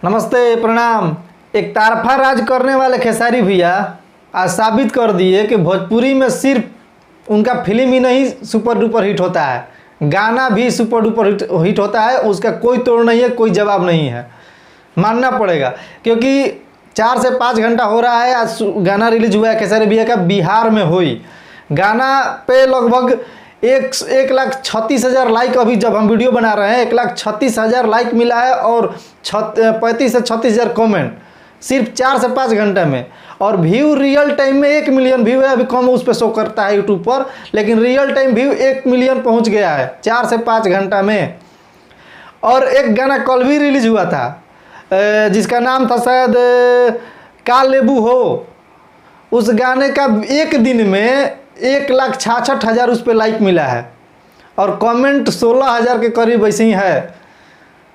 नमस्ते, प्रणाम। एक तारफा राज करने वाले खेसारी भैया आज साबित कर दिए कि भोजपुरी में सिर्फ उनका फिल्म ही नहीं सुपर डुपर हिट होता है, गाना भी सुपर डुपर हिट होता है। उसका कोई तोड़ नहीं है, कोई जवाब नहीं है, मानना पड़ेगा। क्योंकि 4 से 5 घंटा हो रहा है आज गाना रिलीज हुआ है खेसारी भैया का, बिहार में हुई। गाना पे लगभग 1,36,000 लाइक, अभी जब हम वीडियो बना रहे हैं 1,36,000 लाइक मिला है और 35 से 36,000 कमेंट सिर्फ 4 से 5 घंटे में। और व्यू रियल टाइम में 1 मिलियन व्यू है, अभी कम उस पर शो करता है यूट्यूब पर, लेकिन रियल टाइम व्यू 1 मिलियन पहुंच गया है 4 से 5 घंटा में। और एक गाना कल भी रिलीज हुआ था जिसका नाम था शायद का लेबू हो। उस गाने का एक दिन में 1,66,000 उस पर लाइक मिला है और कमेंट 16,000 के करीब ऐसे ही है।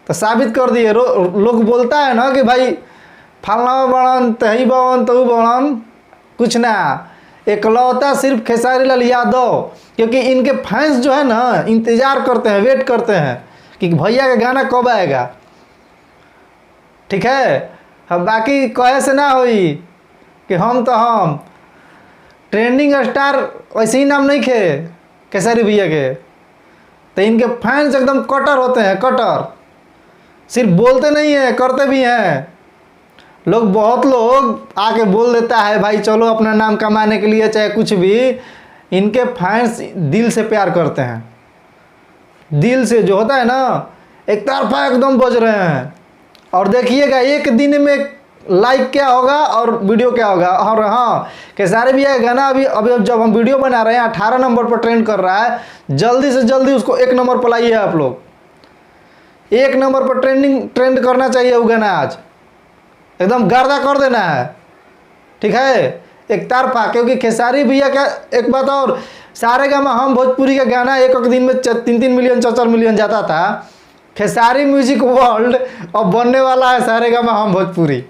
तो साबित कर दिए। लोग बोलता है ना कि भाई फलना बड़न तही बड़न तू बड़न, कुछ ना, एकलौता सिर्फ खेसारी लाल यादव। क्योंकि इनके फैंस जो है ना इंतज़ार करते हैं, वेट करते हैं कि भैया का गाना कब आएगा। ठीक है, अब बाकी कहे से ना होई कि हम तो हम ट्रेंडिंग स्टार वैसे ही नाम नहीं खे खेसारी भैया के। तो इनके फैंस एकदम कटर होते हैं, कटर। सिर्फ बोलते नहीं है, करते भी हैं। लोग बहुत लोग आके बोल देता है भाई चलो अपना नाम कमाने के लिए चाहे कुछ भी। इनके फैंस दिल से प्यार करते हैं, दिल से जो होता है ना, एक तरफा एकदम बज रहे हैं। और देखिएगा एक दिन में लाइक क्या होगा और वीडियो क्या होगा। और हाँ, खेसारी भैया गाना अभी जब हम वीडियो बना रहे हैं 18 नंबर पर ट्रेंड कर रहा है। जल्दी से जल्दी उसको 1 नंबर पर लाइए आप लोग। 1 नंबर पर ट्रेंड करना चाहिए वो गाना, आज एकदम गर्दा कर देना है। ठीक है, एक तरफा। क्योंकि खेसारी भैया का एक बात और, सारेगामा हम भोजपुरी का गाना एक दिन में 3-3 मिलियन 4-4 मिलियन जाता था। खेसारी म्यूजिक वर्ल्ड अब बनने वाला है सारेगामा हम भोजपुरी।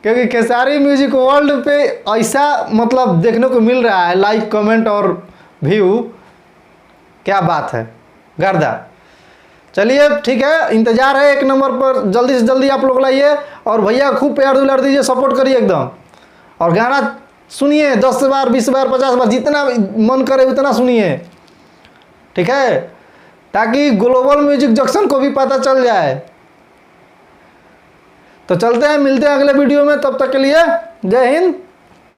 क्योंकि खेसारी म्यूजिक वर्ल्ड पे ऐसा मतलब देखने को मिल रहा है, लाइक कमेंट और व्यू, क्या बात है, गर्दा। चलिए ठीक है, इंतज़ार है 1 नंबर पर, जल्दी से जल्दी आप लोग लाइए। और भैया खूब प्यार दुलार दीजिए, सपोर्ट करिए एकदम। और गाना सुनिए 10 बार 20 बार 50 बार, जितना मन करे उतना सुनिए। ठीक है, ताकि ग्लोबल म्यूजिक जंक्शन को भी पता चल जाए। तो चलते हैं, मिलते हैं अगले वीडियो में। तब तक के लिए जय हिंद।